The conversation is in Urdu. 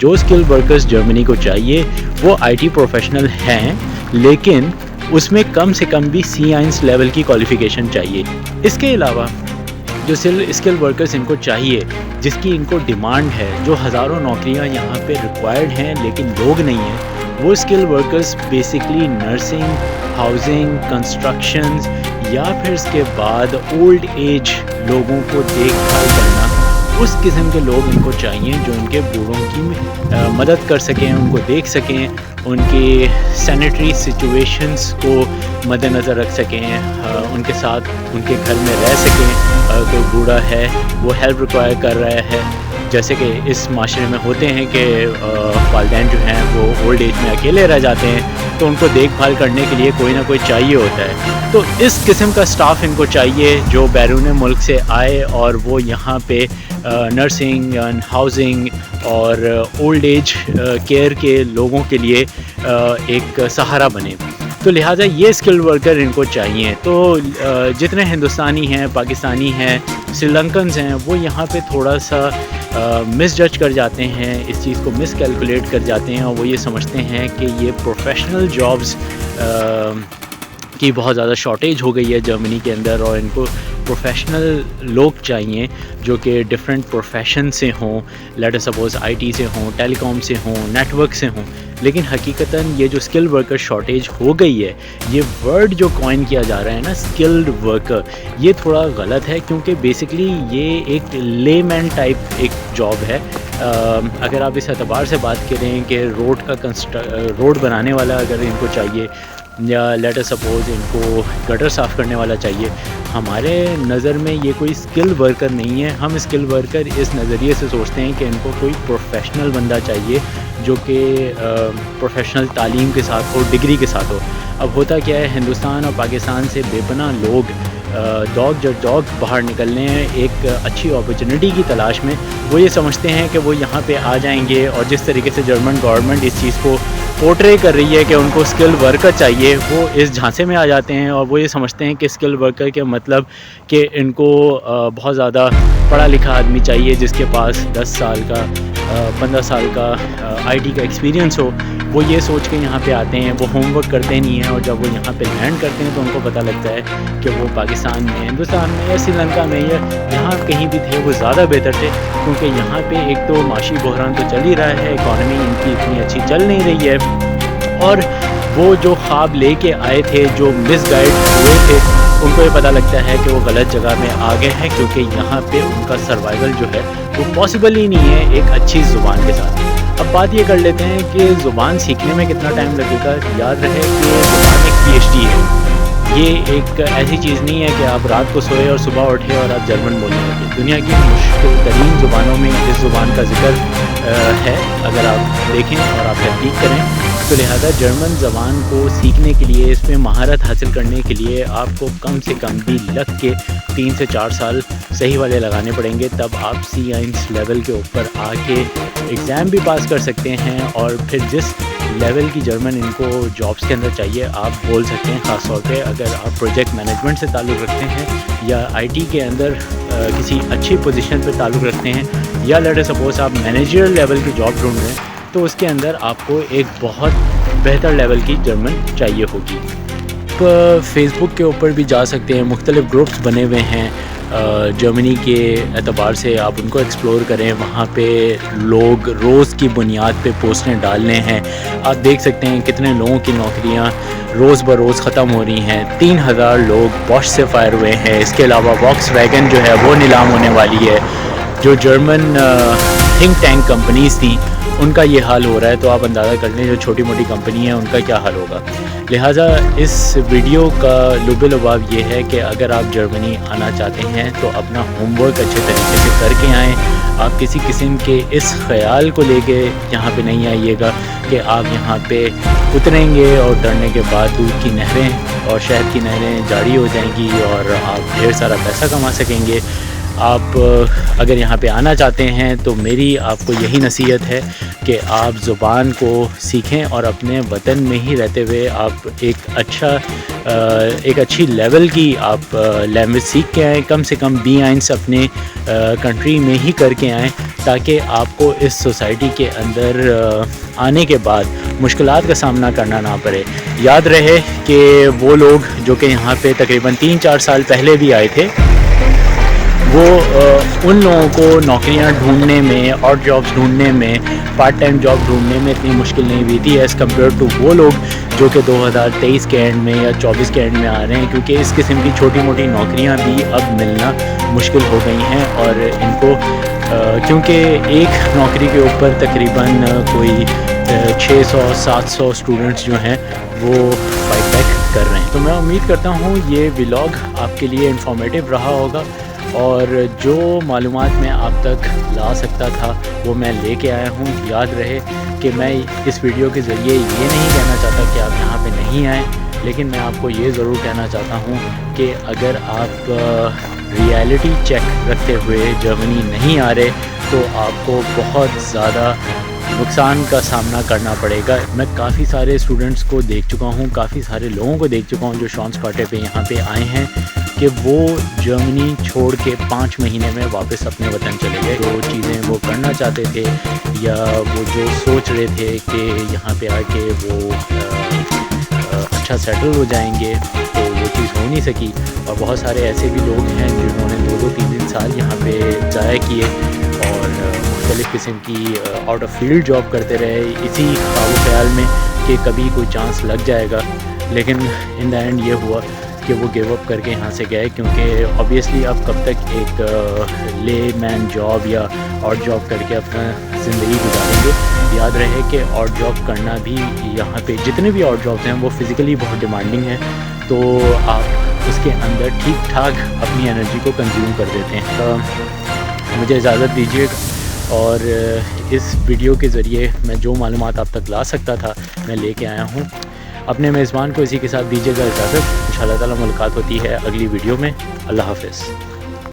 جو اسکل ورکرز جرمنی کو چاہیے وہ IT پروفیشنل ہیں، لیکن اس میں کم سے کم بھی C1 لیول کی کوالیفیکیشن چاہیے۔ اس کے علاوہ جو اسکل ورکرز ان کو چاہیے، جس کی ان کو ڈیمانڈ ہے، جو ہزاروں نوکریاں یہاں پہ ریکوائرڈ ہیں لیکن لوگ نہیں ہیں، وہ skill workers basically nursing, housing, constructions یا پھر اس کے بعد اولڈ ایج لوگوں کو دیکھ بھال کرنا، اس قسم کے لوگ ان کو چاہیے جو ان کے بوڑھوں کی مدد کر سکیں، ان کو دیکھ سکیں، ان کی سینیٹری سچویشنز کو مد نظر رکھ سکیں، ان کے ساتھ ان کے گھر میں رہ سکیں۔ کوئی بوڑھا ہے، وہ ہیلپ ریکوائر کر رہا ہے، جیسے کہ اس معاشرے میں ہوتے ہیں کہ والدین جو ہیں وہ اولڈ ایج میں اکیلے رہ جاتے ہیں، تو ان کو دیکھ بھال کرنے کے لیے کوئی نہ کوئی چاہیے ہوتا ہے۔ تو اس قسم کا سٹاف ان کو چاہیے جو بیرون ملک سے آئے اور وہ یہاں پہ نرسنگ، ہاؤسنگ اور اولڈ ایج کیئر کے لوگوں کے لیے ایک سہارا بنے۔ تو لہٰذا یہ اسکل ورکر ان کو چاہیے۔ تو جتنے ہندوستانی ہیں، پاکستانی ہیں، سری لنکنز ہیں، وہ یہاں پہ تھوڑا سا مس جج کر جاتے ہیں، اس چیز کو مس کیلکولیٹ کر جاتے ہیں، اور وہ یہ سمجھتے ہیں کہ یہ پروفیشنل جابز کی بہت زیادہ شارٹیج ہو گئی ہے جرمنی کے اندر، اور ان کو پروفیشنل لوگ چاہیے جو کہ ڈفرینٹ پروفیشن سے ہوں، لیٹ اس سپوز IT سے ہوں، ٹیلی کام سے ہوں، نیٹ ورک سے ہوں۔ لیکن حقیقتاً یہ جو اسکل ورکر شارٹیج ہو گئی ہے، یہ ورڈ جو کوائن کیا جا رہا ہے نا، اسکلڈ ورکر، یہ تھوڑا غلط ہے، کیونکہ بیسکلی یہ ایک لے مین ٹائپ ایک جاب ہے۔ اگر آپ اس اعتبار سے بات کریں کہ روڈ بنانے والا اگر ان کو چاہیے، یا لیٹ اس سپوز ان کو گٹر صاف کرنے والا چاہیے، ہمارے نظر میں یہ کوئی اسکل ورکر نہیں ہے۔ ہم اسکل ورکر اس نظریے سے سوچتے ہیں کہ ان کو کوئی پروفیشنل بندہ چاہیے جو کہ پروفیشنل تعلیم کے ساتھ ہو، ڈگری کے ساتھ ہو۔ اب ہوتا کیا ہے، ہندوستان اور پاکستان سے بے پناہ لوگ دوگ باہر نکلنے ہیں ایک اچھی اپرچونٹی کی تلاش میں۔ وہ یہ سمجھتے ہیں کہ وہ یہاں پہ آ جائیں گے، اور جس طریقے سے جرمن گورنمنٹ اس چیز کو پورٹرے کر رہی ہے کہ ان کو اسکل ورکر چاہیے، وہ اس جھانسے میں آ جاتے ہیں، اور وہ یہ سمجھتے ہیں کہ اسکل ورکر کے مطلب کہ ان کو بہت زیادہ پڑھا لکھا آدمی چاہیے جس کے پاس 10 سال کا 15 سال کا IT کا ایکسپیرینس ہو۔ وہ یہ سوچ کے یہاں پہ آتے ہیں، وہ ہوم ورک کرتے نہیں ہیں، اور جب وہ یہاں پہ لینڈ کرتے ہیں تو ان کو پتہ لگتا ہے کہ وہ پاکستان میں، ہندوستان میں یا سری لنکا میں یا جہاں کہیں بھی تھے وہ زیادہ بہتر تھے، کیونکہ یہاں پہ ایک تو معاشی بحران تو چل ہی رہا ہے، اکانومی ان کی اتنی اچھی چل نہیں رہی ہے، اور وہ جو خواب لے کے آئے تھے، جو مس گائیڈ ہوئے تھے، ان کو یہ پتہ لگتا ہے کہ وہ غلط جگہ میں آ گئے ہیں، کیونکہ یہاں پہ ان کا سروائیول جو ہے وہ پاسبل ہی نہیں ہے ایک اچھی زبان کے ساتھ۔ اب بات یہ کر لیتے ہیں کہ زبان سیکھنے میں کتنا ٹائم لگے گا۔ یاد رہے کہ زبان ایک PhD ہے، یہ ایک ایسی چیز نہیں ہے کہ آپ رات کو سوئے اور صبح اٹھے اور آپ جرمن بولنے لگے۔ دنیا کی مشکل ترین زبانوں میں اس زبان کا ذکر ہے، اگر آپ دیکھیں اور آپ تحقیق کریں تو لہذا جرمن زبان کو سیکھنے کے لیے، اس میں مہارت حاصل کرنے کے لیے آپ کو کم سے کم بھی لگ کے 3 سے 4 سال صحیح والے لگانے پڑیں گے، تب آپ C1 لیول کے اوپر آ کے ایگزام بھی پاس کر سکتے ہیں، اور پھر جس لیول کی جرمن ان کو جابس کے اندر چاہیے آپ بول سکتے ہیں۔ خاص طور پہ اگر آپ پروجیکٹ مینجمنٹ سے تعلق رکھتے ہیں، یا IT کے اندر کسی اچھی پوزیشن پہ تعلق رکھتے ہیں، یا لیٹ سپوز آپ مینیجر لیول کی جاب ڈھونڈ رہے ہیں، تو اس کے اندر آپ کو ایک بہت بہتر لیول کی جرمن چاہیے ہوگی۔ فیس بک کے اوپر بھی جا سکتے ہیں، مختلف گروپس بنے ہوئے ہیں جرمنی کے اعتبار سے، آپ ان کو ایکسپلور کریں۔ وہاں پہ لوگ روز کی بنیاد پہ پوسٹیں ڈالنے ہیں، آپ دیکھ سکتے ہیں کتنے لوگوں کی نوکریاں روز بروز ختم ہو رہی ہیں۔ 3000 لوگ بوش سے فائر ہوئے ہیں۔ اس کے علاوہ واکس ویگن جو ہے وہ نیلام ہونے والی ہے۔ جو جرمن تھنک ٹینک کمپنیز تھیں ان کا یہ حال ہو رہا ہے، تو آپ اندازہ کر لیں جو چھوٹی موٹی کمپنی ہیں ان کا کیا حال ہوگا۔ لہٰذا اس ویڈیو کا لب لباب یہ ہے کہ اگر آپ جرمنی آنا چاہتے ہیں تو اپنا ہوم ورک اچھے طریقے سے کر کے آئیں۔ آپ کسی قسم کے اس خیال کو لے کے یہاں پہ نہیں آئیے گا کہ آپ یہاں پہ اتریں گے اور اترنے کے بعد دودھ کی نہریں اور شہد کی نہریں جاری ہو جائیں گی اور آپ ڈھیر سارا پیسہ کما سکیں گے۔ آپ اگر یہاں پہ آنا چاہتے ہیں تو میری آپ کو یہی نصیحت ہے کہ آپ زبان کو سیکھیں اور اپنے وطن میں ہی رہتے ہوئے آپ ایک اچھا ایک اچھی لیول کی آپ لینگویج سیکھ کے آئیں, کم سے کم B1 اپنے کنٹری میں ہی کر کے آئیں, تاکہ آپ کو اس سوسائٹی کے اندر آنے کے بعد مشکلات کا سامنا کرنا نہ پڑے. یاد رہے کہ وہ لوگ جو کہ یہاں پہ تقریباً 3-4 سال پہلے بھی آئے تھے, وہ ان لوگوں کو نوکریاں ڈھونڈنے میں اور جابس ڈھونڈنے میں, پارٹ ٹائم جاب ڈھونڈنے میں اتنی مشکل نہیں ہوئی تھی ایز کمپیئر ٹو وہ لوگ جو کہ 2023 کے اینڈ میں یا 24 کے اینڈ میں آ رہے ہیں, کیونکہ اس قسم کی چھوٹی موٹی نوکریاں بھی اب ملنا مشکل ہو گئی ہیں, اور ان کو کیونکہ ایک نوکری کے اوپر تقریباً کوئی 600-700 اسٹوڈنٹس جو ہیں وہ فائٹ بیک کر رہے ہیں. تو میں امید کرتا ہوں یہ ولاگ آپ کے لیے انفارمیٹیو رہا ہوگا, اور جو معلومات میں آپ تک لا سکتا تھا وہ میں لے کے آیا ہوں. یاد رہے کہ میں اس ویڈیو کے ذریعے یہ نہیں کہنا چاہتا کہ آپ یہاں پہ نہیں آئیں, لیکن میں آپ کو یہ ضرور کہنا چاہتا ہوں کہ اگر آپ ریالٹی چیک رکھتے ہوئے جرمنی نہیں آ رہے تو آپ کو بہت زیادہ نقصان کا سامنا کرنا پڑے گا. میں کافی سارے اسٹوڈنٹس کو دیکھ چکا ہوں, کافی سارے لوگوں کو دیکھ چکا ہوں جو شانسپاٹے پہ یہاں پہ آئے ہیں کہ وہ جرمنی چھوڑ کے 5 مہینے میں واپس اپنے وطن چلے گئے. جو چیزیں وہ کرنا چاہتے تھے یا وہ جو سوچ رہے تھے کہ یہاں پہ آ کے وہ اچھا سیٹل ہو جائیں گے, تو وہ چیز ہو نہیں سکی. اور بہت سارے ایسے بھی لوگ ہیں جنہوں نے 2-3 سال یہاں پہ ضائع کیے اور مختلف قسم کی آؤٹ آف فیلڈ جاب کرتے رہے اسی خواب و خیال میں کہ کبھی کوئی چانس لگ جائے گا, لیکن ان دا اینڈ یہ ہوا کہ وہ گیو اپ کر کے یہاں سے گئے, کیونکہ آبویسلی آپ کب تک ایک لے مین جاب یا اور جاب کر کے اپنا زندگی گزاریں گے. یاد رہے کہ اور جاب کرنا بھی یہاں پہ جتنے بھی اور جابس ہیں وہ فزیکلی بہت ڈیمانڈنگ ہیں, تو آپ اس کے اندر ٹھیک ٹھاک اپنی انرجی کو کنزیوم کر دیتے ہیں. مجھے اجازت دیجیے, اور اس ویڈیو کے ذریعے میں جو معلومات آپ تک لا سکتا تھا میں لے کے آیا ہوں. اپنے میزبان کو اسی کے ساتھ دیجیے گا اجازت. انشاءاللہ تعالی ملاقات ہوتی ہے اگلی ویڈیو میں. اللہ حافظ.